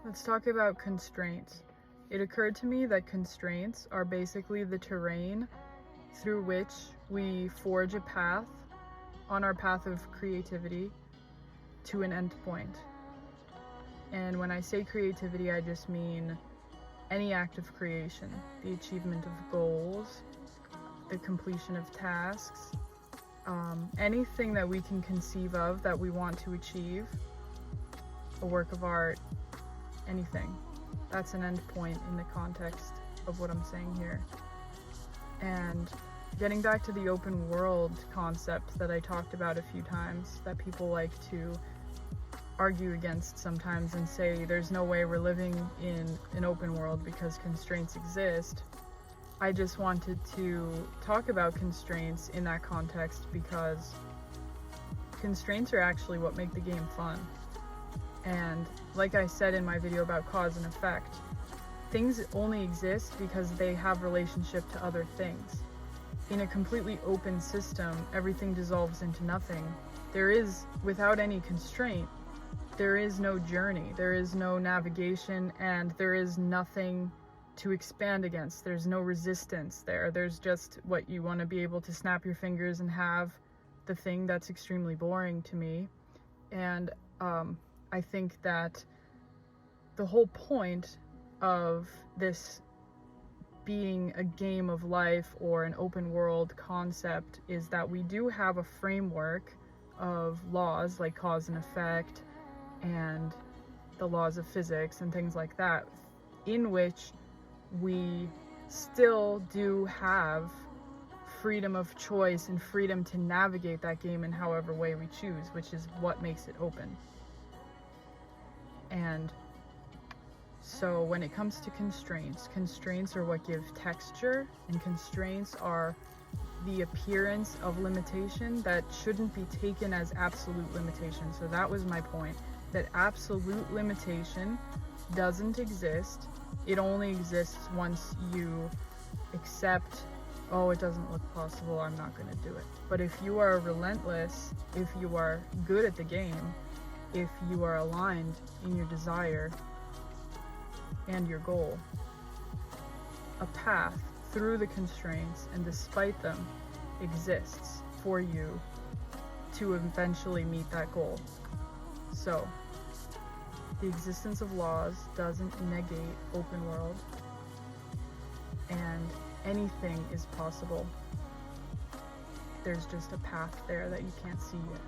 Let's talk about constraints. It occurred to me that constraints are basically the terrain through which we forge a path on our path of creativity to an end point. And when I say creativity, I just mean any act of creation, the achievement of goals, the completion of tasks, anything that we can conceive of that we want to achieve, a work of art, anything. That's an end point in the context of what I'm saying here. And getting back to the open world concept that I talked about a few times, that people like to argue against sometimes and say there's no way we're living in an open world because constraints exist. I just wanted to talk about constraints in that context because constraints are actually what make the game fun. And like I said in my video about cause and effect, things only exist because they have relationship to other things. In a completely open system, everything dissolves into nothing. There is, without any constraint, there is no journey, there is no navigation, and there is nothing to expand against. There's no resistance there. There's just what you want to be able to snap your fingers and have the thing that's extremely boring to me. And I think that the whole point of this being a game of life or an open world concept is that we do have a framework of laws like cause and effect and the laws of physics and things like that, in which we still do have freedom of choice and freedom to navigate that game in however way we choose, which is what makes it open. And so when it comes to constraints, constraints are what give texture, and constraints are the appearance of limitation that shouldn't be taken as absolute limitation. So that was my point, that absolute limitation doesn't exist. It only exists once you accept, oh, it doesn't look possible, I'm not going to do it. But if you are relentless, if you are good at the game, if you are aligned in your desire and your goal, a path through the constraints and despite them exists for you to eventually meet that goal. So the existence of laws doesn't negate open world, and anything is possible. There's just a path there that you can't see yet.